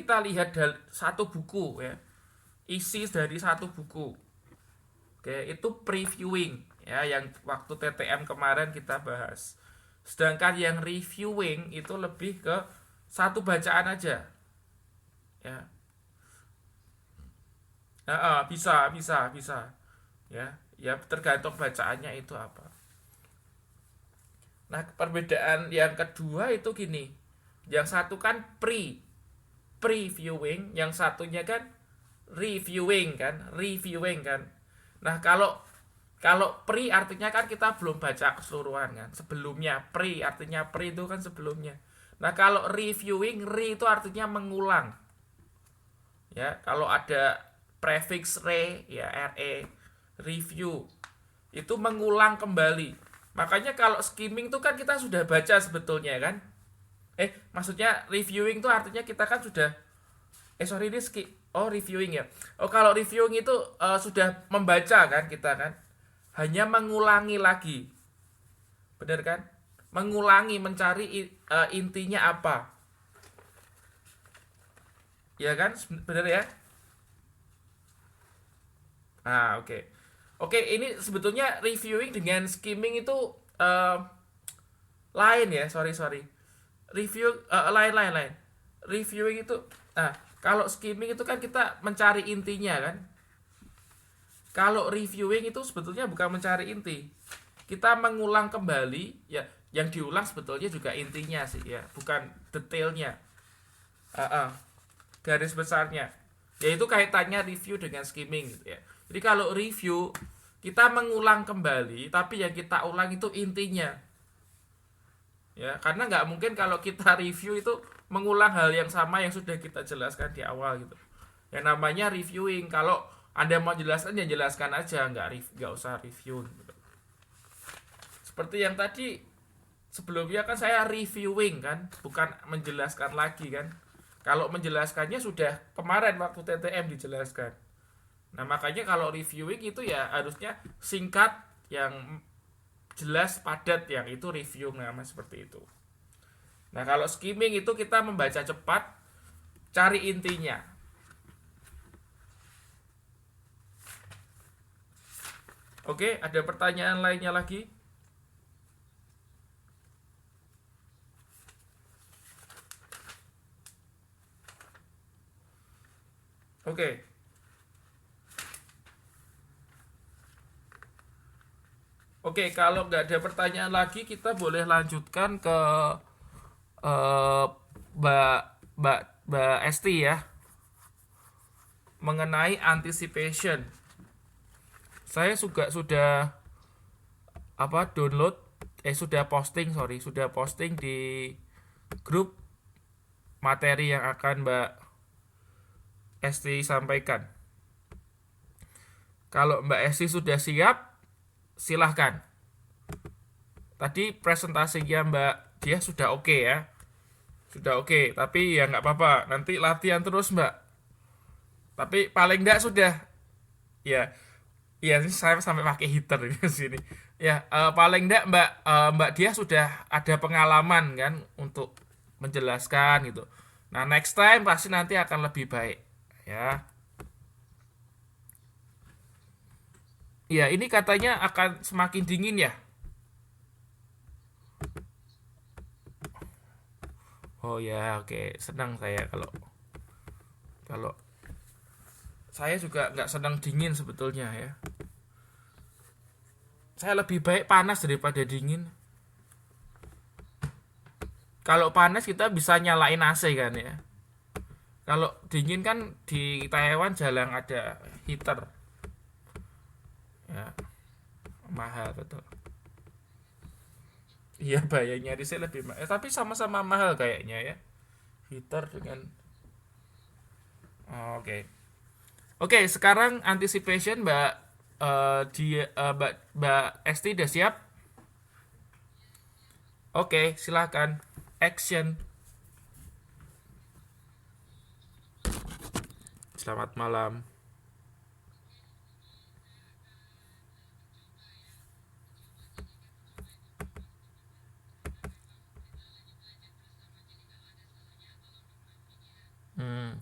kita lihat satu buku ya, isi dari satu buku. Oke, itu previewing ya, yang waktu TTM kemarin kita bahas. Sedangkan yang reviewing itu lebih ke satu bacaan aja. Ya. Bisa. Ya, tergantung bacaannya itu apa. Nah, perbedaan yang kedua itu gini. Yang satu kan previewing, yang satunya kan reviewing kan. Nah, kalau pre artinya kan kita belum baca keseluruhan kan. Sebelumnya artinya pre itu kan sebelumnya. Nah, kalau reviewing, itu artinya mengulang. Ya, kalau ada prefix ya review itu mengulang kembali. Makanya kalau skimming tuh kan kita sudah baca sebetulnya kan. Maksudnya reviewing tuh artinya kita kan sudah sorry ini reviewing ya. Kalau reviewing itu sudah membaca kan kita kan. Hanya mengulangi lagi. Benar kan? Mengulangi, mencari intinya apa. Ya kan? Benar ya? Oke. Oke, ini sebetulnya reviewing dengan skimming itu uh, lain ya, sorry. Lain. Reviewing itu, kalau skimming itu kan kita mencari intinya kan. Kalau reviewing itu sebetulnya bukan mencari inti. Kita mengulang kembali, ya, yang diulang sebetulnya juga intinya sih ya, bukan detailnya. Garis besarnya. Yaitu kaitannya review dengan skimming gitu ya. Jadi kalau review kita mengulang kembali, tapi yang kita ulang itu intinya. Ya, karena nggak mungkin kalau kita review itu mengulang hal yang sama yang sudah kita jelaskan di awal gitu. Yang namanya reviewing. Kalau Anda mau jelaskan ya jelaskan aja, nggak usah review gitu. Seperti yang tadi sebelumnya kan saya reviewing kan, bukan menjelaskan lagi kan. Kalau menjelaskannya sudah kemarin waktu TTM dijelaskan. Nah, makanya kalau reviewing itu ya harusnya singkat, yang jelas, padat, yang itu review namanya seperti itu. Nah, kalau skimming itu kita membaca cepat, cari intinya. Oke, ada pertanyaan lainnya lagi? Oke. Oke, kalau nggak ada pertanyaan lagi, kita boleh lanjutkan ke eh, Mbak Mbak Mbak Esti ya, mengenai anticipation. Saya juga sudah download sudah posting di grup materi yang akan Mbak Esti sampaikan. Kalau Mbak Esti sudah siap, silahkan. Tadi presentasinya Mbak dia sudah oke ya. Sudah oke, tapi ya nggak apa-apa. Nanti latihan terus Mbak. Tapi paling nggak sudah. Ya, ya ini saya sampai pakai heater di sini. Ya, paling nggak Mbak dia sudah ada pengalaman kan untuk menjelaskan gitu. Nah, next time pasti nanti akan lebih baik. Ya. Ya, ini katanya akan semakin dingin ya. Oh ya, oke. Senang saya kalau kalau saya juga nggak senang dingin sebetulnya ya. Saya lebih baik panas daripada dingin. Kalau panas kita bisa nyalain AC kan ya. Kalau dingin kan di Taiwan jarang ada heater. Ya, mahal betul. Iya, bayarnya di sini lebih mahal. Tapi sama-sama mahal kayaknya ya. Heater dengan oke. Oke, sekarang anticipation Mbak Mbak Esti udah siap? Oke, silakan. Action. Selamat malam. Hmm.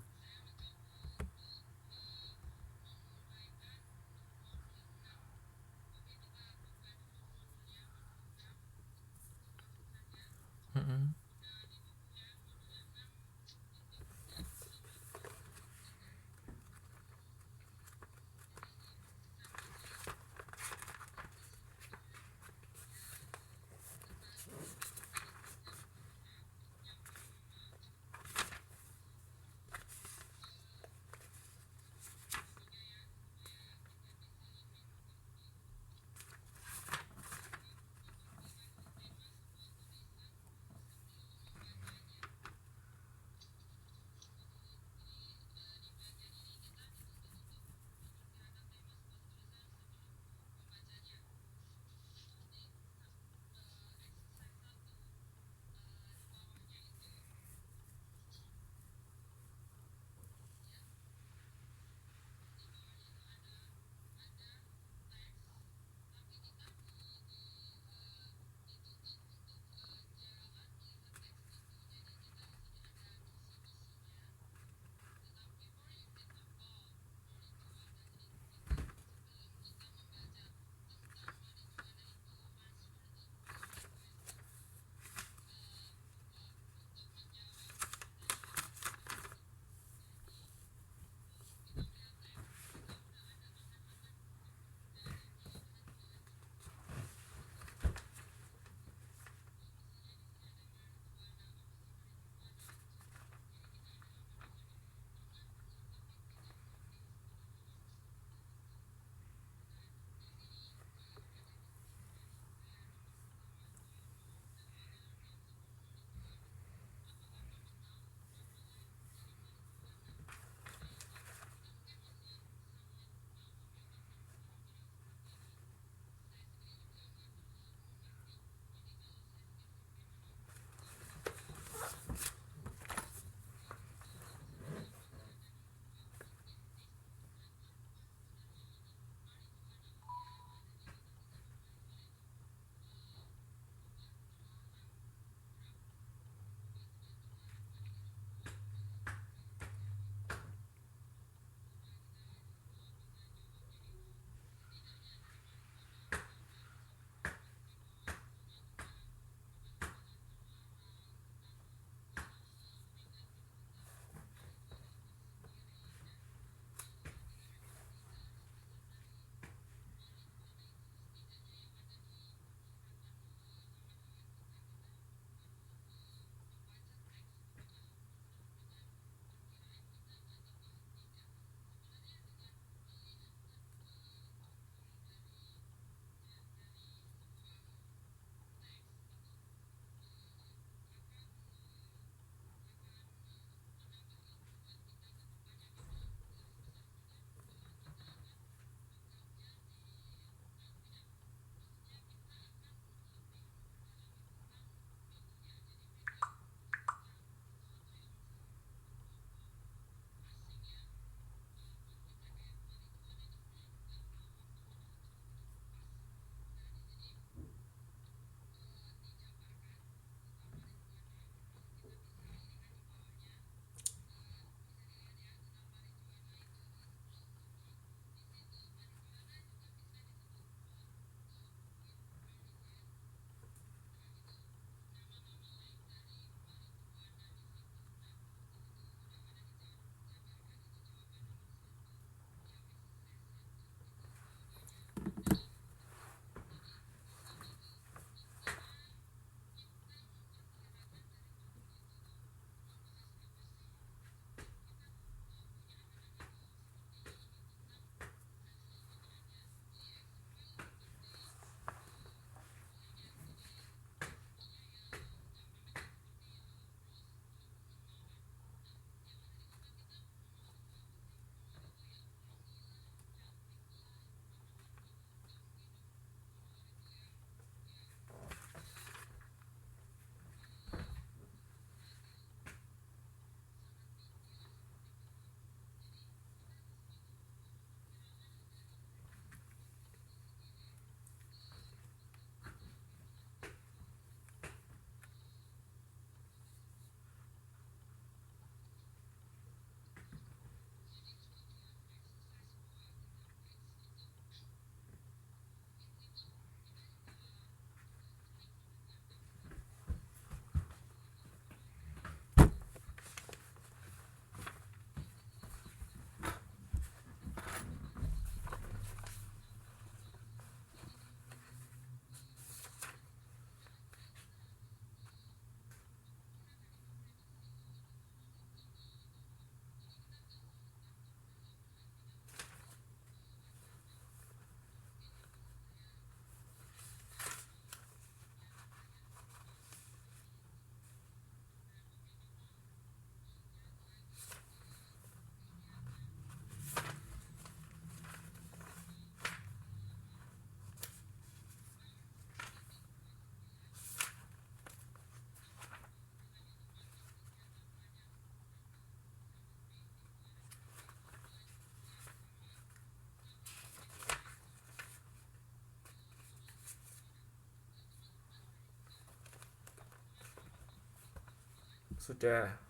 Sudah.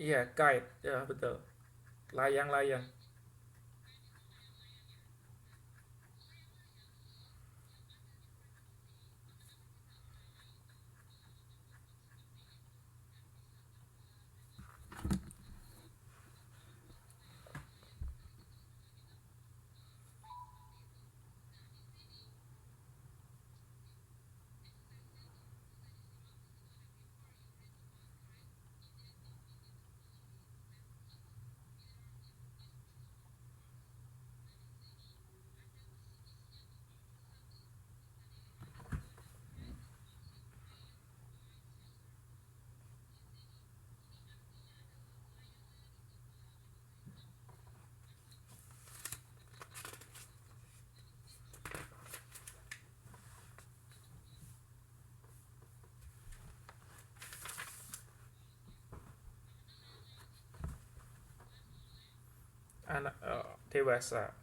Iya, kite. Ya, betul. Layang-layang. Anak dewasa.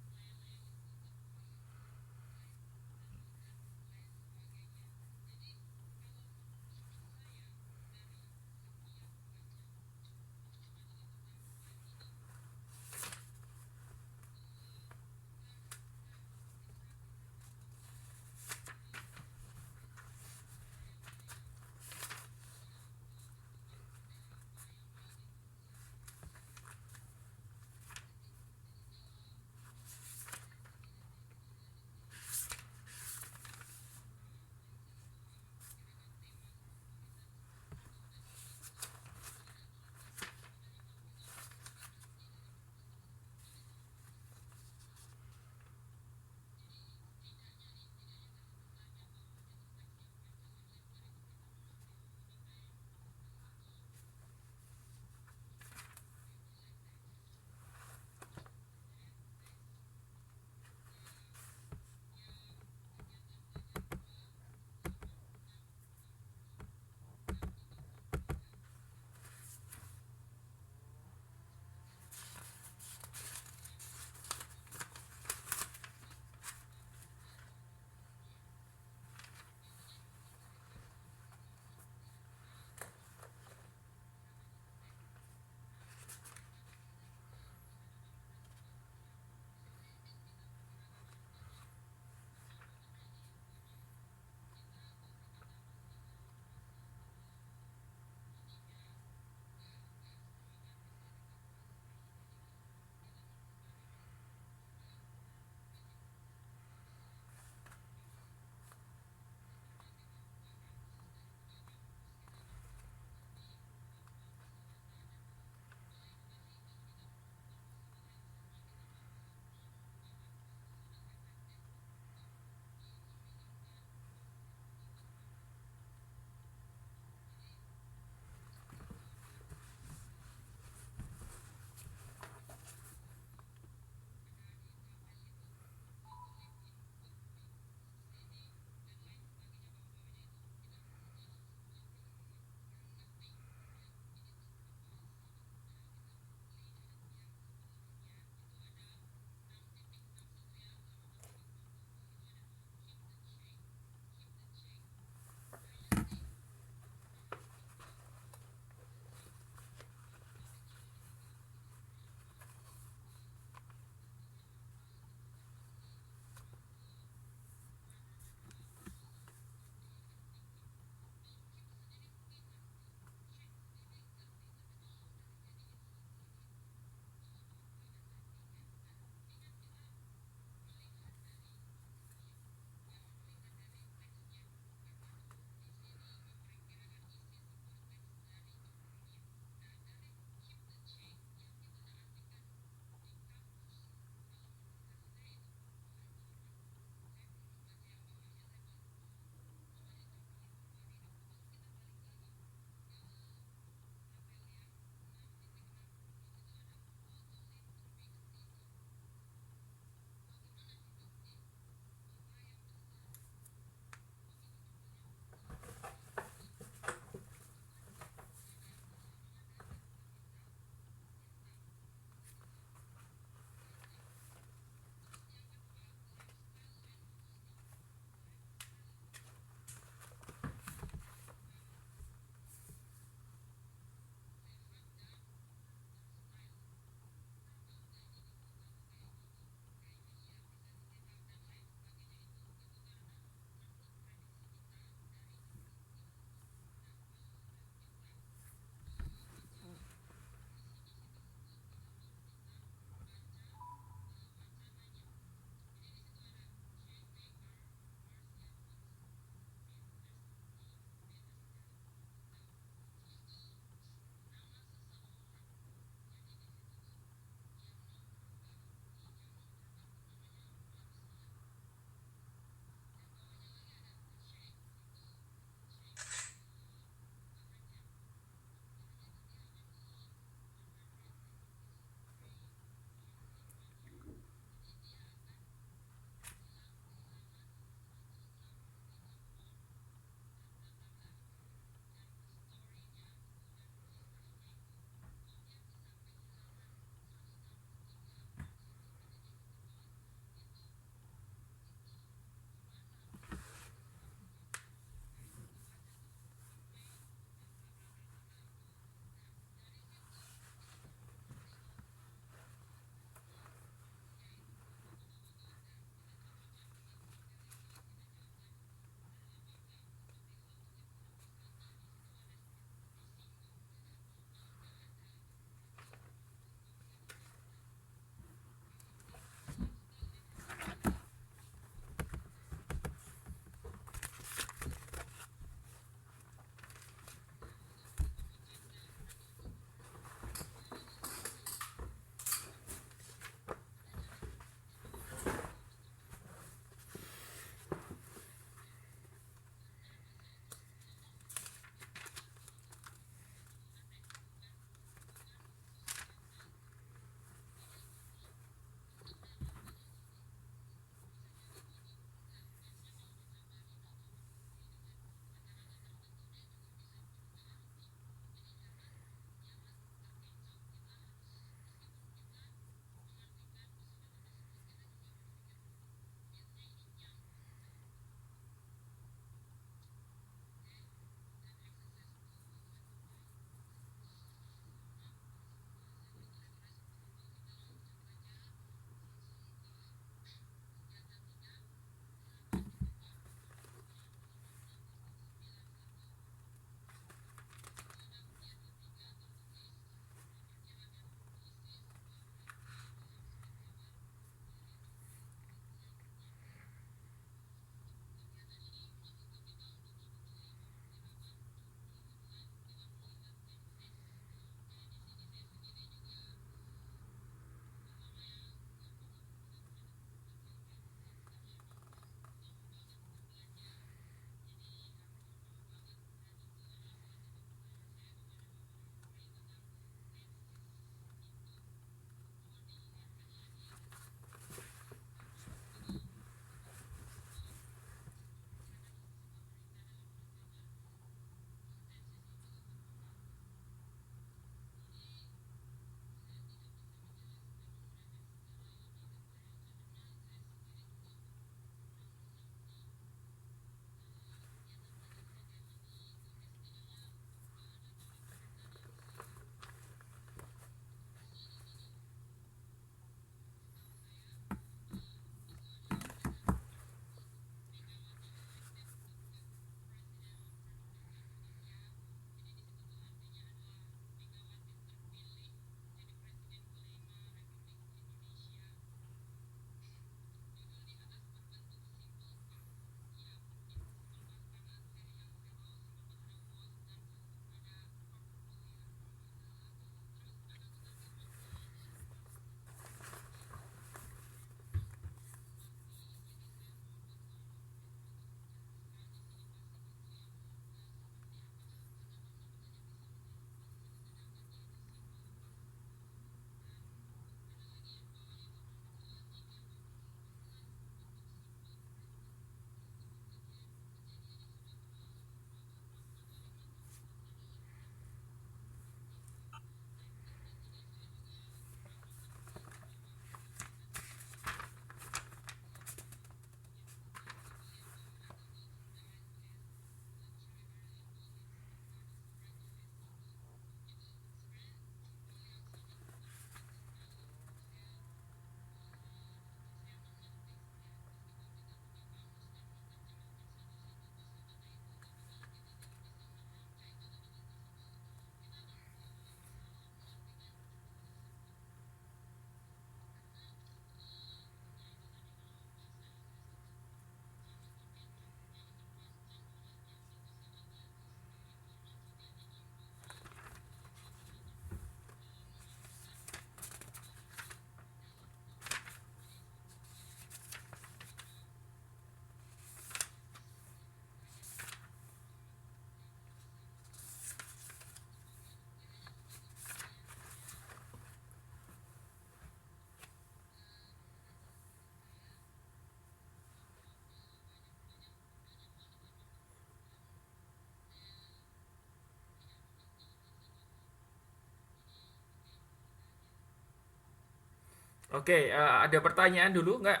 Oke, ada pertanyaan dulu nggak?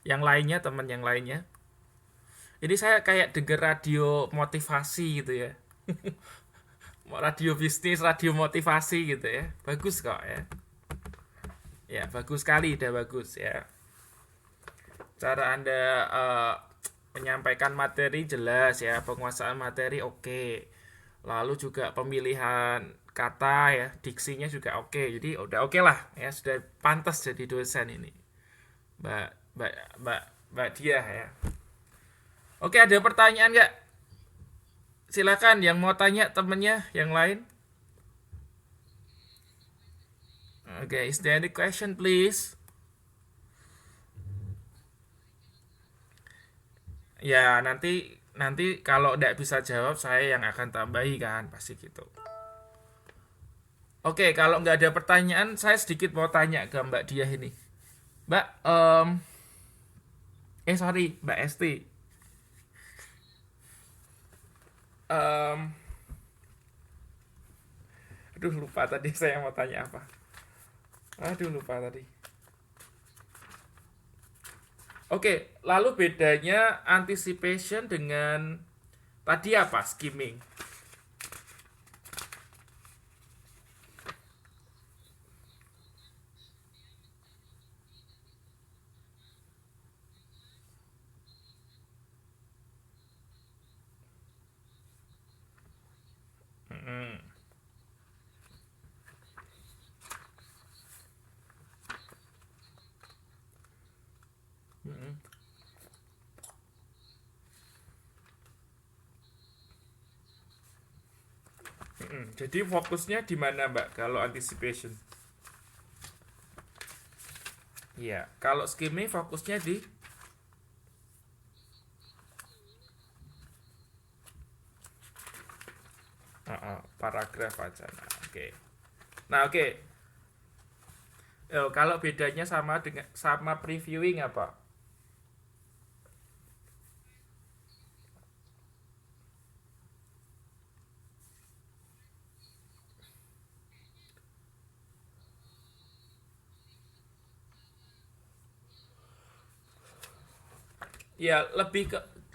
Yang lainnya, teman yang lainnya. Ini saya kayak denger radio motivasi gitu ya. Radio bisnis, radio motivasi gitu ya. Bagus kok ya. Ya, bagus sekali, udah bagus ya. Cara Anda menyampaikan materi jelas ya, penguasaan materi oke. Lalu juga pemilihan kata ya, diksinya juga oke. Jadi udah oke lah ya, sudah pantas jadi dosen ini. Mbak Mbak Mbak Mbak Dia ya. Oke, ada pertanyaan nggak? Silakan yang mau tanya temennya yang lain. Oke, is there any question please? Ya, nanti nanti kalau tidak bisa jawab saya yang akan tambahi kan, pasti gitu. Oke, kalau nggak ada pertanyaan, saya sedikit mau tanya ke Mbak Diah ini. Mbak, sorry, Mbak Esti. Em, aduh lupa tadi saya mau tanya apa. Aduh lupa tadi. Oke, lalu bedanya anticipation dengan tadi apa? Skimming. Mm-mm. Mm-mm. Mm-mm. Jadi fokusnya di mana Mbak kalau anticipation? Iya, kalau skimming fokusnya di paragraf aja. Nah, oke. Nah, oke. Kalau bedanya sama previewing apa? Ya,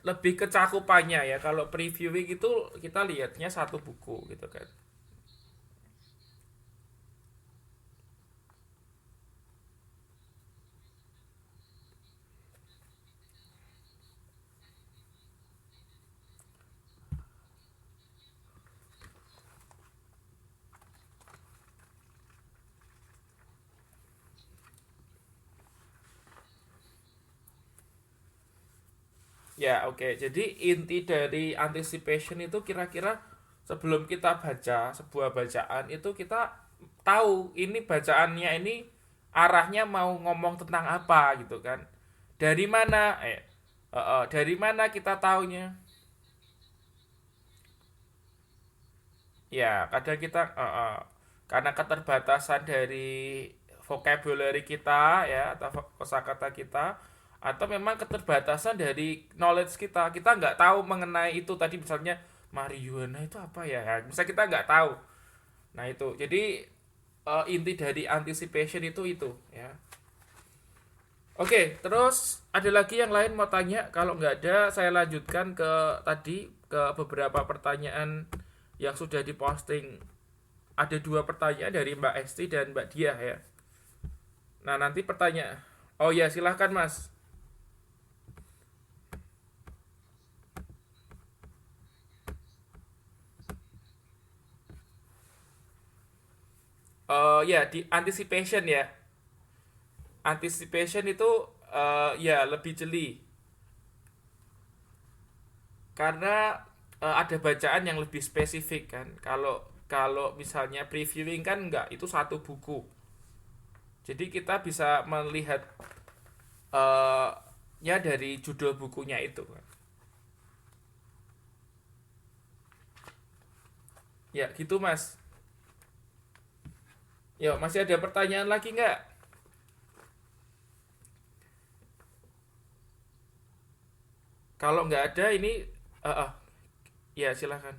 lebih ke cakupannya ya. Kalau previewing itu kita lihatnya satu buku gitu kan. Ya, oke. Jadi inti dari anticipation itu kira-kira sebelum kita baca sebuah bacaan itu kita tahu ini bacaannya ini arahnya mau ngomong tentang apa gitu kan. Dari mana? Dari mana kita taunya? Ya, kadang kita karena keterbatasan dari vocabulary kita ya atau kosakata kita atau memang keterbatasan dari knowledge kita. Kita nggak tahu mengenai itu tadi misalnya marijuana itu apa ya? Ya, bisa kita nggak tahu. Nah, itu. Jadi inti dari anticipation itu ya. Oke, terus ada lagi yang lain mau tanya? Kalau nggak ada, saya lanjutkan ke tadi ke beberapa pertanyaan yang sudah diposting. Ada dua pertanyaan dari Mbak Esti dan Mbak Diah ya. Nah, nanti pertanyaan. Oh ya, silahkan Mas. Ya, di anticipation ya. Anticipation itu ya lebih jeli. Karena ada bacaan yang lebih spesifik kan. Kalau kalau misalnya previewing kan enggak, itu satu buku. Jadi kita bisa melihat eh ya dari judul bukunya itu kan. Ya, gitu Mas. Ya, masih ada pertanyaan lagi nggak? Kalau nggak ada ini ya silahkan.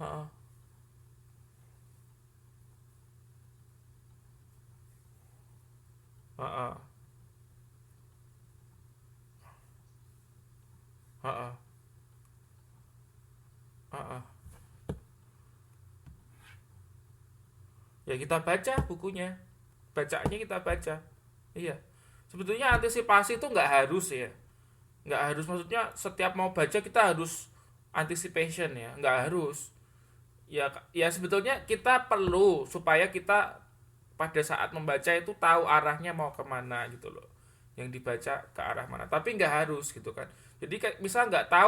Heeh. Heeh. Heeh. Heeh. Ya kita baca bukunya, bacanya kita baca. Iya, sebetulnya antisipasi itu nggak harus ya, nggak harus, maksudnya setiap mau baca kita harus anticipation ya, nggak harus. Ya, ya sebetulnya kita perlu supaya kita pada saat membaca itu tahu arahnya mau kemana gitu loh, yang dibaca ke arah mana, tapi nggak harus gitu kan. Jadi misal nggak tahu